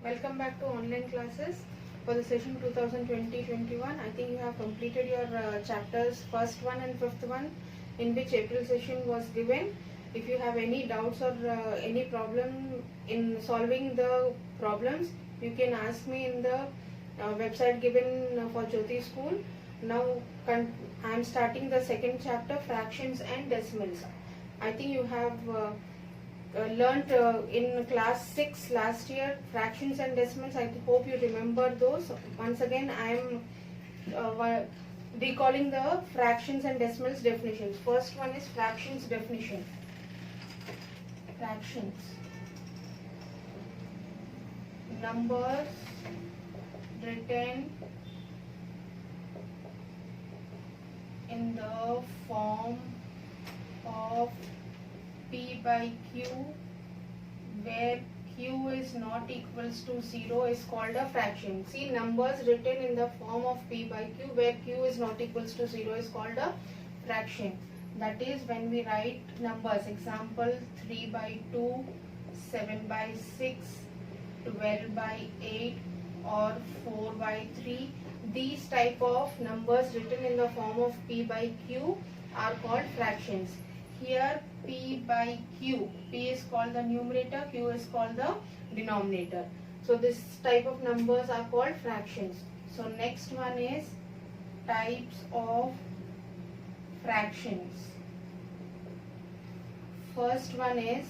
Welcome back to online classes for the session 2020-21. I think you have completed your chapters first one and fifth one, in which April session was given. If you have any doubts or any problem in solving the problems, you can ask me in the website given for Jyoti School. Now I am starting the second chapter, fractions and decimals. I think you have learnt in class 6 last year fractions and decimals. I hope you remember those. Once again I am recalling the fractions and decimals definitions. First one is fractions definition. Fractions, numbers written in the form of P by Q, where Q is not equals to 0 is called a fraction. See, numbers written in the form of P by Q, where Q is not equals to 0 is called a fraction. That is when we write numbers, example 3 by 2, 7 by 6, 12 by 8 or 4 by 3. These type of numbers written in the form of P by Q are called fractions. Here P by Q, P is called the numerator, Q is called the denominator. So this type of numbers are called fractions. So next one is types of fractions. First one is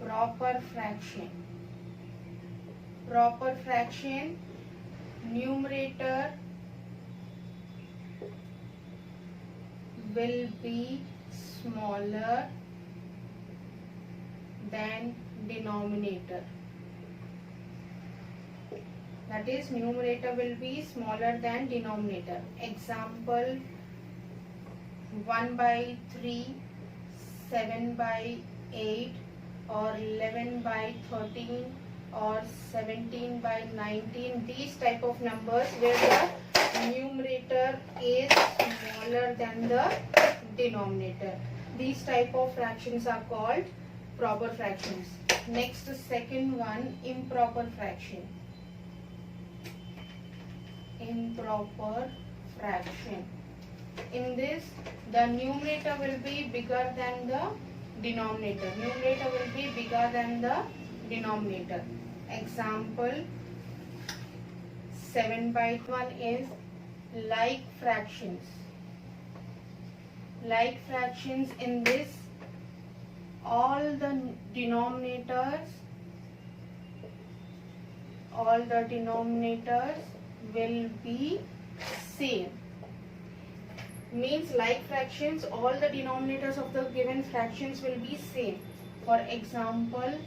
proper fraction. Proper fraction, numerator will be smaller than denominator. That is, numerator will be smaller than denominator. Example 1 by 3, 7 by 8 or 11 by 13 or 17 by 19. These type of numbers where the numerator is smaller than the denominator. These type of fractions are called proper fractions. Next, the second one, improper fraction. Improper fraction. In this, the numerator will be bigger than the denominator. Numerator will be bigger than the denominator. Example 7 by 1 is like fractions. Like fractions, in this all the denominators will be same. Means like fractions, all the denominators of the given fractions will be same. For example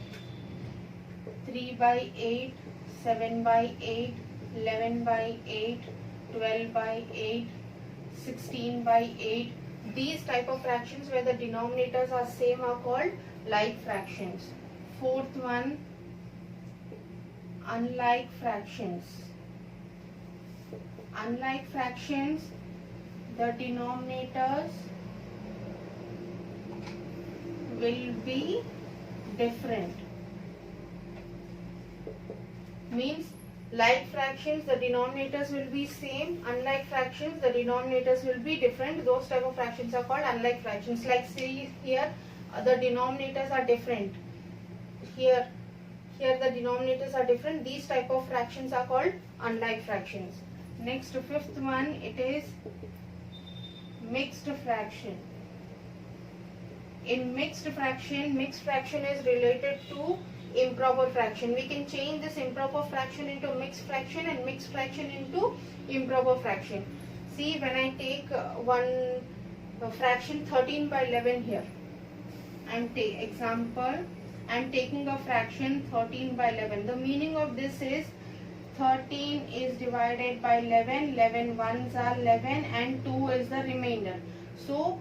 3 by 8, 7 by 8, 11 by 8, 12 by 8, 16 by 8. These type of fractions where the denominators are same are called like fractions. Fourth one, unlike fractions. Unlike fractions, the denominators will be different. Means like fractions, the denominators will be same. Unlike fractions, the denominators will be different. Those type of fractions are called unlike fractions. Like see here, the denominators are different. Here the denominators are different. These type of fractions are called unlike fractions. Next, fifth one, it is mixed fraction. In mixed fraction is related to improper fraction. We can change this improper fraction into mixed fraction and mixed fraction into improper fraction. See, when I take one fraction 13 by 11 here, example, I am taking a fraction 13 by 11. The meaning of this is 13 is divided by 11, 11 ones are 11 and 2 is the remainder. So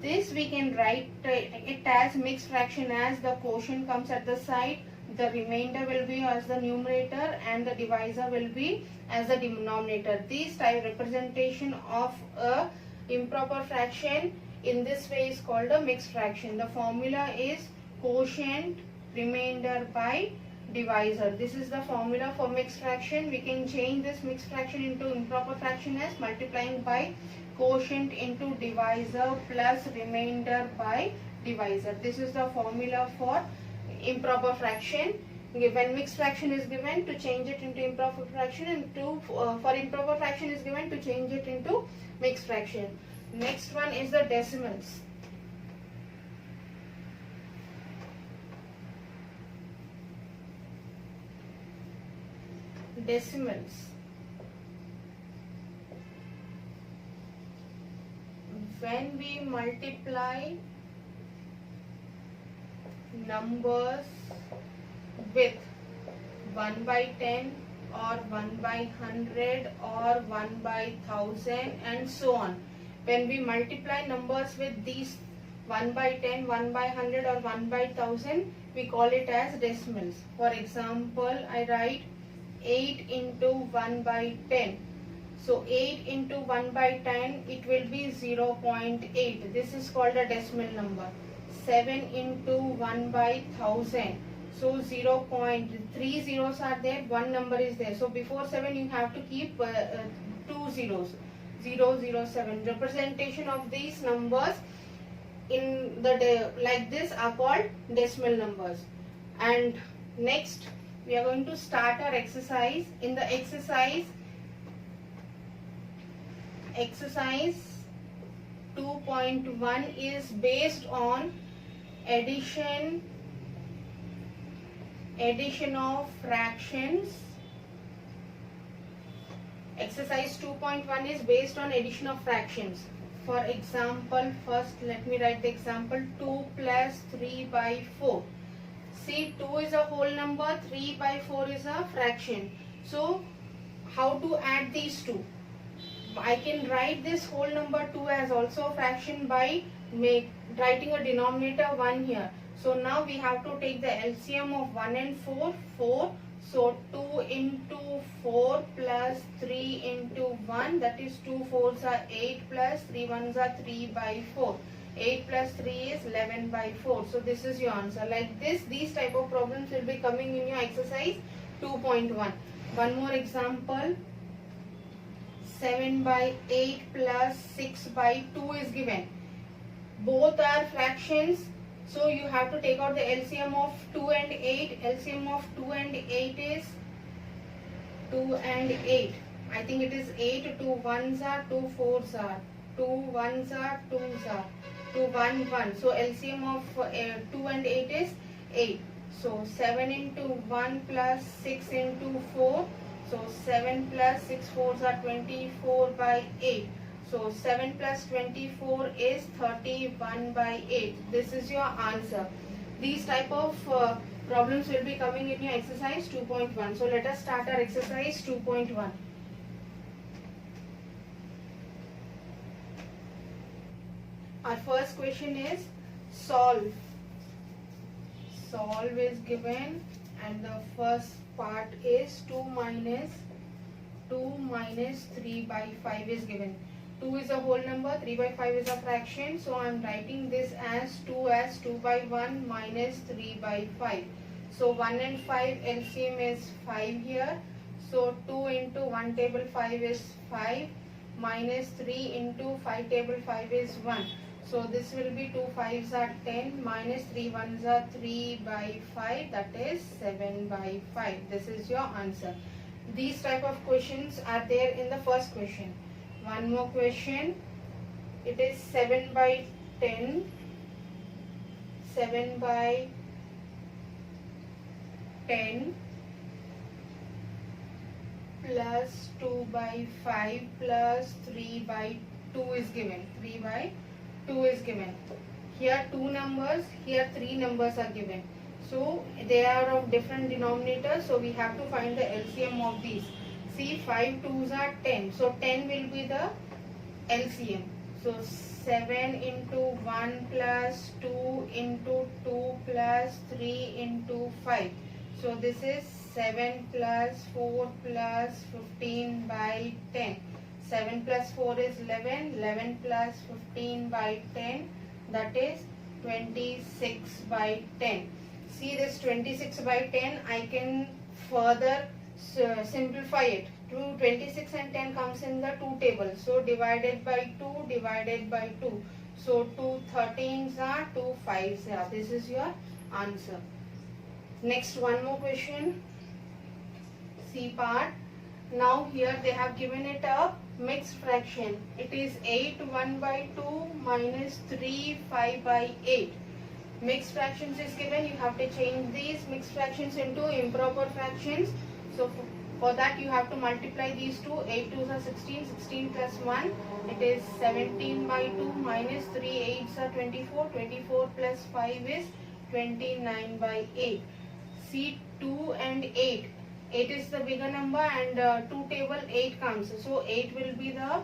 this we can write it as mixed fraction, as the quotient comes at the side, the remainder will be as the numerator and the divisor will be as the denominator. This type representation of a improper fraction in this way is called a mixed fraction. The formula is quotient remainder by divisor. This is the formula for mixed fraction. We can change this mixed fraction into improper fraction as multiplying by quotient into divisor plus remainder by divisor. This is the formula for improper fraction. When mixed fraction is given, to change it into improper fraction, and for improper fraction is given, to change it into mixed fraction. Next one is the decimals. Decimals. When we multiply numbers with 1 by 10 or 1 by 100 or 1 by 1000 and so on. When we multiply numbers with these 1 by 10, 1 by 100 or 1 by 1000, we call it as decimals. For example, I write 8 into 1 by 10. So 8 into 1 by 10, it will be 0.8. This is called a decimal number. 7 into 1 by 1000. So 0.3 zeros are there, one number is there. So before 7 you have to keep 2 zeros. 007. Representation of these numbers in the like this are called decimal numbers. And next we are going to start our exercise. In the exercise 2.1 is based on addition of fractions. Exercise 2.1 is based on addition of fractions. For example, first let me write the example. 2 plus 3 by 4. See, 2 is a whole number, 3 by 4 is a fraction. So how to add these two? I can write this whole number 2 as also a fraction by writing a denominator 1 here. So now we have to take the LCM of 1 and 4, 4. So 2 into 4 plus 3 into 1, that is 2 4s are 8 plus 3 1s are 3 by 4. 8 plus 3 is 11 by 4. So this is your answer. Like this, these type of problems will be coming in your exercise 2.1. One more example. 7 by 8 plus 6 by 2 is given. Both are fractions. So you have to take out the LCM of 2 and 8. LCM of 2 and 8 is 2 and 8. I think it is 8. 2 1s are, 2 4s are. 2 1s are, 2s are. 2 1 1. So LCM of 2 and 8 is 8. So 7 into 1 plus 6 into 4. So 7 plus 6 4s are 24 by 8. So 7 plus 24 is 31 by 8. This is your answer. These type of problems will be coming in your exercise 2.1. So let us start our exercise 2.1. Our first question is solve. Solve is given and the first part is 2 minus 3 by 5 is given. 2 is a whole number, 3 by 5 is a fraction. So I am writing this as 2 by 1 minus 3 by 5. So 1 and 5 LCM is 5 here. So 2 into 1 table 5 is 5 minus 3 into 5 table 5 is 1. So this will be 2 5s are 10 minus 3 1s are 3 by 5, that is 7 by 5. This is your answer. These type of questions are there in the first question. One more question. It is 7 by 10. 7 by 10 plus 2 by 5 plus 3 by 2 is given. 3 by 2 is given. Here 2 numbers, here 3 numbers are given. So they are of different denominators. So we have to find the LCM of these. See, 5 2s are 10. So 10 will be the LCM. So 7 into 1 plus 2 into 2 plus 3 into 5. So this is 7 plus 4 plus 15 by 10. 7 plus 4 is 11. 11 plus 15 by 10, that is 26 by 10. See this 26 by 10, I can further simplify it. 26 and 10 comes in the 2 table. So divided by 2 divided by 2. So 2 13s are 2 5s are. This is your answer. Next, one more question. C part. Now here they have given it a mixed fraction. It is 8 1 by 2 minus 3 5 by 8. Mixed fractions is given. You have to change these mixed fractions into improper fractions. So for that you have to multiply these two. 8 2s are 16. 16 plus 1. It is 17 by 2 minus 3 8s are 24. 24 plus 5 is 29 by 8. See 2 and 8. 8 is the bigger number and 2 table 8 comes. So 8 will be the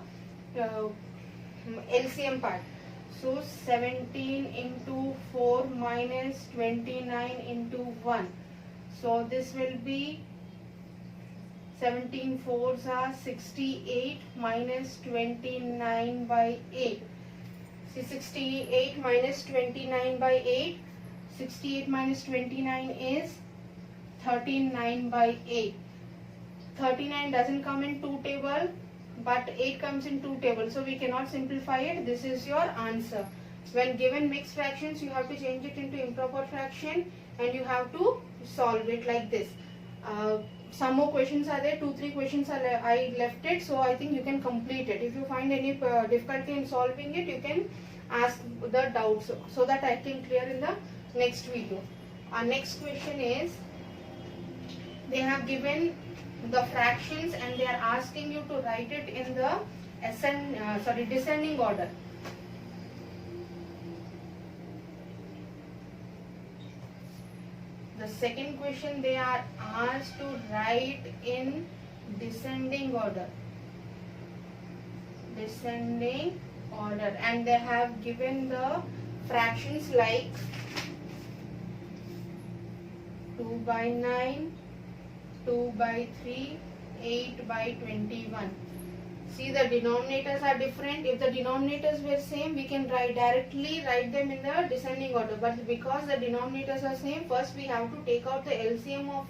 LCM part. So 17 into 4 minus 29 into 1. So this will be 17 fours are 68 minus 29 by 8. See 68 minus 29 by 8. 68 minus 29 is 39 by 8. 39 doesn't come in 2 table, but 8 comes in 2 table, so we cannot simplify it. This is your answer. When given mixed fractions, you have to change it into improper fraction and you have to solve it like this. Some more questions are there, 2-3 questions are I left it, so I think you can complete it. If you find any difficulty in solving it, you can ask the doubts so that I can clear in the next video. Our next question is, they have given the fractions and they are asking you to write it in the descending order. The second question, they are asked to write in descending order. Descending order, and they have given the fractions like 2 by 9, 2 by 3, 8 by 21. See, the denominators are different. If the denominators were same, we can directly write them in the descending order. But because the denominators are same, first we have to take out the LCM of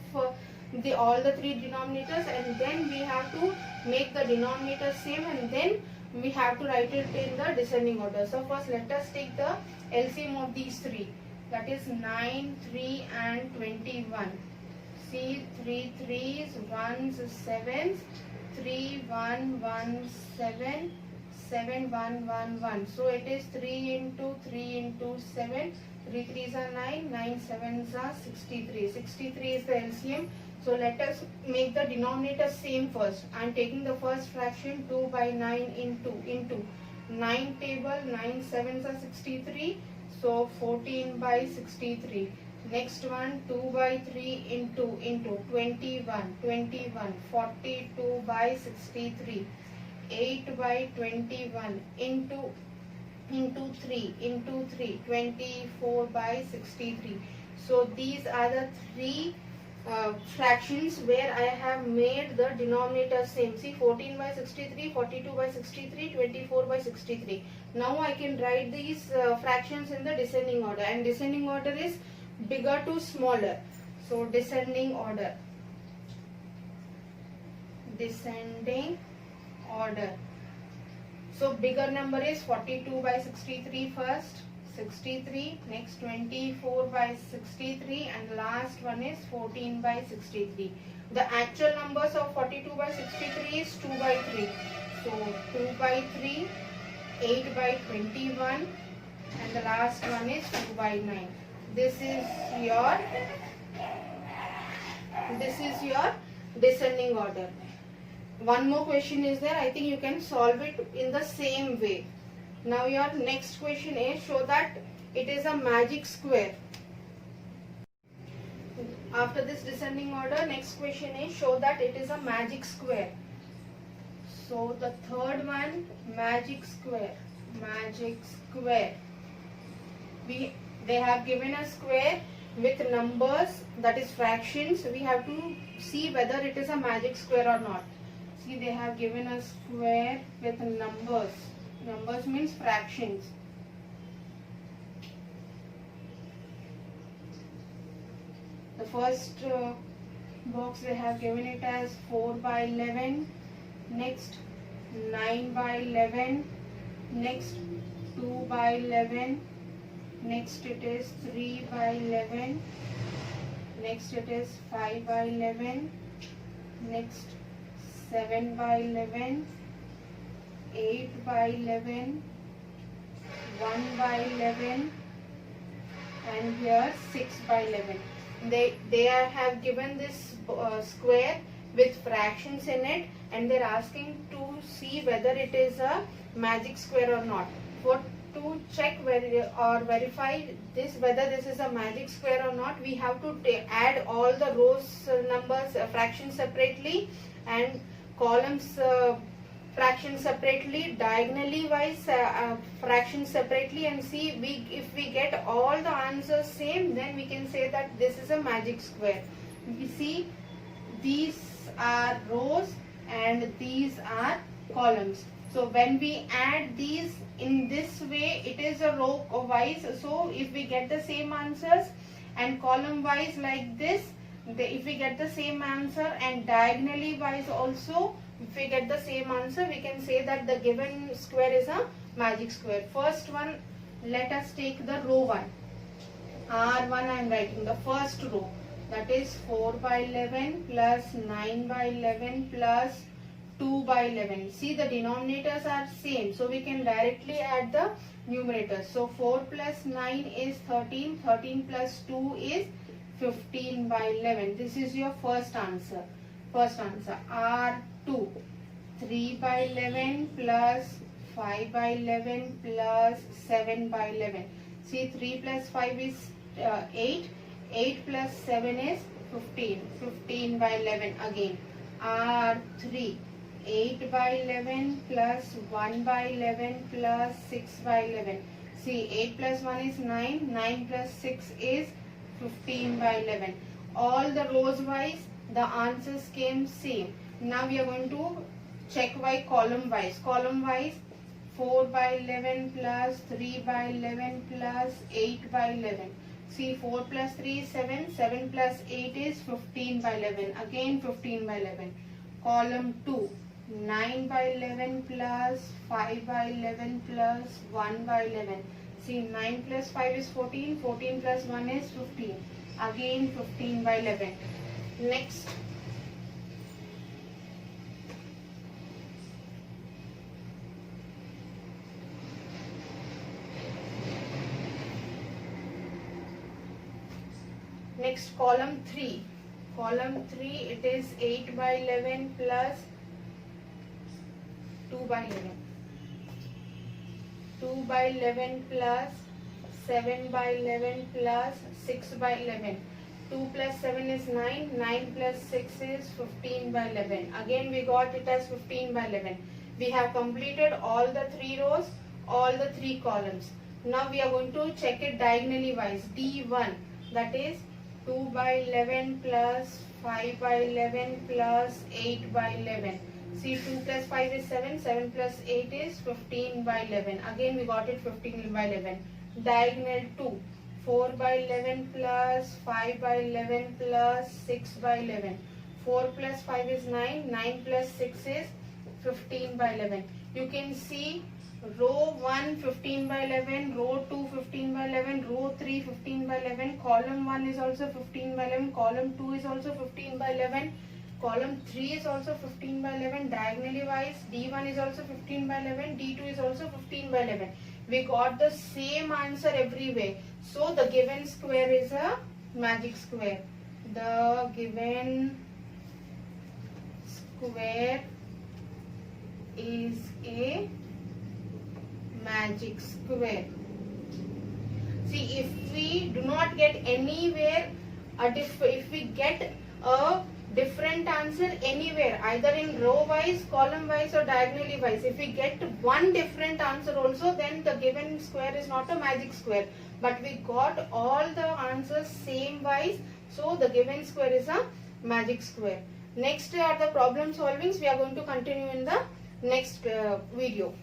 all the 3 denominators, and then we have to make the denominators same, and then we have to write it in the descending order. So first let us take the LCM of these 3. That is 9, 3 and 21. See, 3 3s, 1s, 7s, 3 1 1 7, 7 1 1 1. So it is 3 into 3 into 7. 3 3s are 9, 9 7s are 63. 63 is the LCM. So let us make the denominator same first. I am taking the first fraction 2 by 9 into 9 table, 9 7s are 63. So 14 by 63. Next one, 2 by 3 into 21, 42 by 63, 8 by 21 into 3, 24 by 63. So these are the 3 fractions where I have made the denominator same. See, 14 by 63, 42 by 63, 24 by 63. Now I can write these fractions in the descending order, and descending order is bigger to smaller. So descending order. Descending order. So bigger number is 42 by 63 first, 63, next 24 by 63, and last one is 14 by 63. The actual numbers of 42 by 63 is 2 by 3. So 2 by 3, 8 by 21, and the last one is 2 by 9. This is your descending order. One more question is there. I think you can solve it in the same way. Now your next question is, show that it is a magic square. After this descending order, next question is, show that it is a magic square. So the third one, magic square. Magic square. They have given a square with numbers, that is fractions. We have to see whether it is a magic square or not. See, they have given a square with numbers. Numbers means fractions. The first box they have given it as 4 by 11, next 9 by 11, next 2 by 11, next it is 3 by 11, next it is 5 by 11, next 7 by 11, 8 by 11, 1 by 11, and here 6 by 11. They have given this square with fractions in it, and they're asking to see whether it is a magic square or not. To check or verify this whether this is a magic square or not, we have to add all the rows numbers fractions separately and columns fractions separately, diagonally wise fractions separately, and see if we get all the answers same, then we can say that this is a magic square. We see these are rows and these are columns. So when we add these in this way, it is a row wise. So if we get the same answers and column wise like this, if we get the same answer, and diagonally wise also if we get the same answer, we can say that the given square is a magic square. First one, let us take the row 1. R1 I am writing the first row, that is 4 by 11 plus 9 by 11 plus 2 by 11. See, the denominators are same, so we can directly add the numerators. So 4 plus 9 is 13, 13 plus 2 is 15 by 11. This is your first answer. R2, 3 by 11 plus 5 by 11 plus 7 by 11. See, 3 plus 5 is 8, 8 plus 7 is 15, 15 by 11 again. R3, 8 by 11 plus 1 by 11 plus 6 by 11. See, 8 plus 1 is 9, 9 plus 6 is 15 by 11. All the rows wise the answers came same. Now we are going to check by column wise. Column wise, 4 by 11 plus 3 by 11 plus 8 by 11. See, 4 plus 3 is 7, 7 plus 8 is 15 by 11. Again 15 by 11. Column 2, 9 by 11 plus 5 by 11 plus 1 by 11. See, 9 plus 5 is 14, 14 plus 1 is 15. Again 15 by 11. Next, column 3. Column 3, it is 8 by 11 plus 2 by 11. 2 by 11 plus 7 by 11 plus 6 by 11. 2 plus 7 is 9, 9 plus 6 is 15 by 11. Again we got it as 15 by 11. We have completed all the 3 rows, all the 3 columns. Now we are going to check it diagonally wise. D1, that is 2 by 11 plus 5 by 11 plus 8 by 11. See, 2 plus 5 is 7, 7 plus 8 is 15 by 11. Again we got it 15 by 11. Diagonal 2. 4 by 11 plus 5 by 11 plus 6 by 11. 4 plus 5 is 9, 9 plus 6 is 15 by 11. You can see row 1 15 by 11, row 2 15 by 11, row 3 15 by 11, column 1 is also 15 by 11, column 2 is also 15 by 11, column 3 is also 15 by 11, diagonally wise D1 is also 15 by 11, D2 is also 15 by 11. We got the same answer everywhere. So the given square is a magic square. The given square is a magic square. See, if we do not get anywhere if we get a different answer anywhere, either in row wise, column wise or diagonally wise, if we get one different answer also, then the given square is not a magic square. But we got all the answers same wise, so the given square is a magic square. Next are the problem solvings. We are going to continue in the next video.